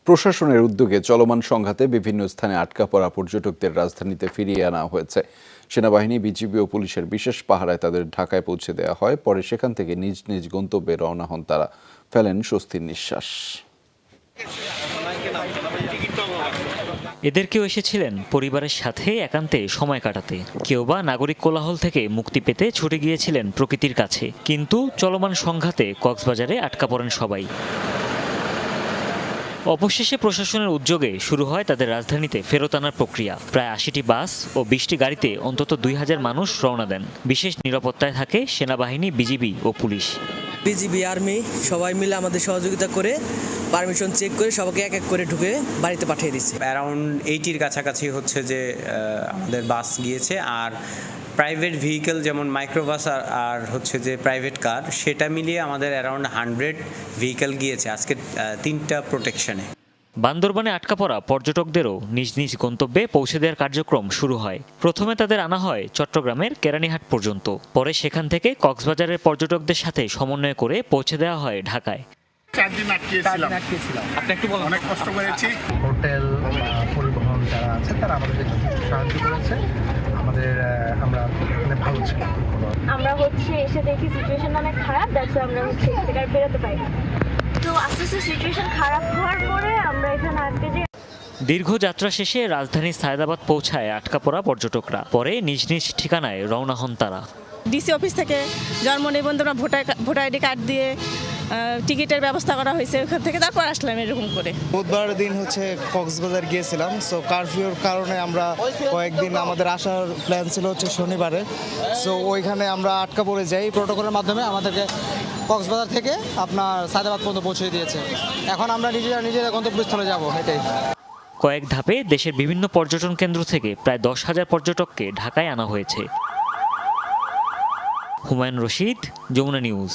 প্রশাসনের উদ্যোগে চলমান সংঘাতে বিভিন্ন স্থানে আটকা পড়া পর্যটকদের রাজধানীতে ফিরিয়ে আনা হয়েছে। সেনাবাহিনী, বিজিবি ও পুলিশের বিশেষ পাহারায় তাদের ঢাকায় পৌঁছে দেওয়া হয়। পরে সেখান থেকে নিজ নিজ গন্তব্যে রওনা হন তারা। ফেলেন স্বস্তির নিঃশ্বাস। এদের কেউ এসেছিলেন পরিবারের সাথে একান্তে সময় কাটাতে, কেউ বা নাগরিক কোলাহল থেকে মুক্তি পেতে ছুটে গিয়েছিলেন প্রকৃতির কাছে। কিন্তু চলমান সংঘাতে কক্সবাজারে আটকা পড়েন সবাই। অবশেষে প্রশাসনের উদ্যোগে শুরু হয় তাদের রাজধানীতে ফেরত আনার প্রক্রিয়া। প্রায় ৮০টি বাস ও ২০টি গাড়িতে অন্তত ২০০০ মানুষ রওনা দেন। বিশেষ নিরাপত্তায় থাকে সেনাবাহিনী, বিজিবি ও পুলিশ। বিজিবি, আর্মি সবাই মিলে আমাদের সহযোগিতা করে পারমিশন চেক করে সবাইকে এক এক করে ঢুকে বাড়িতে পাঠিয়ে দিচ্ছে। অ্যারাউন্ড 80-র কাছাকাছি হচ্ছে যে আমাদের বাস গিয়েছে, আর প্রাইভেট ভেহিকেল যেমন মাইক্রোবাস আর হচ্ছে যে প্রাইভেট কার, সেটা মিলিয়ে আমাদের অ্যারাউন্ড 100 ভেহিকেল গিয়েছে আজকে 3টা প্রোটেকশনে। বান্দরবানে আটকা পড়া পর্যটকদেরও নিজ নিজ গন্তব্যে পৌঁছে দেওয়ার কার্যক্রম শুরু হয়। প্রথমে তাদের আনা হয় চট্টগ্রামের কেরানীহাট পর্যন্ত। পরে সেখান থেকে কক্সবাজারের পর্যটকদের সাথে সমন্বয় করে পৌঁছে দেওয়া হয় ঢাকায়। 4 দিন আটকেছিলাম। আপনি একটু বলুন। অনেক কষ্ট করেছি। হোটেল, পরিবহন যারা আছে তারা আমাদের সাহায্য করেছে। আমরা ভালো ছিলাম। আমরা এসে দেখি সিচুয়েশন অনেক খারাপ, দ্যাটস আমরা থেকে বেরোতে পারি। তো আস্তে আস্তে সিচুয়েশন খারাপ হওয়ার পরে আমরা এখানে আটকে যাই। দীর্ঘ যাত্রা শেষে রাজধানী সায়েদাবাদ পৌঁছায় আটকা পড়া পর্যটকরা। পরে নিজ নিজ ঠিকানায় রওনা হন তারা। ডিসি অফিস থেকে জন্ম নিবন্ধন, ভোটার আইডি কার্ড দিয়ে টিকিটের ব্যবস্থা করা হয়েছে ওখান থেকে, তারপর আসলাম এরকম করে। বুধবার দিন কক্সবাজার গিয়েছিলাম। সো কারফিউর কারণে আমরা কয়েকদিন আমাদের আসার প্ল্যান ছিল শনিবারে। সো ওইখানে আমরা আটকা পড়ে যাই। প্রোটোকলের মাধ্যমে আমাদেরকে কক্সবাজার থেকে আপনার সায়েদাবাদ পর্যন্ত পৌঁছে দিয়েছে। এখন আমরা নিজেরা গন্তব্যস্থলে যাব। এটাই। কয়েক ধাপে দেশের বিভিন্ন পর্যটন কেন্দ্র থেকে প্রায় 10,000 পর্যটককে ঢাকায় আনা হয়েছে। হুমায়ুন রশিদ, যমুনা নিউজ।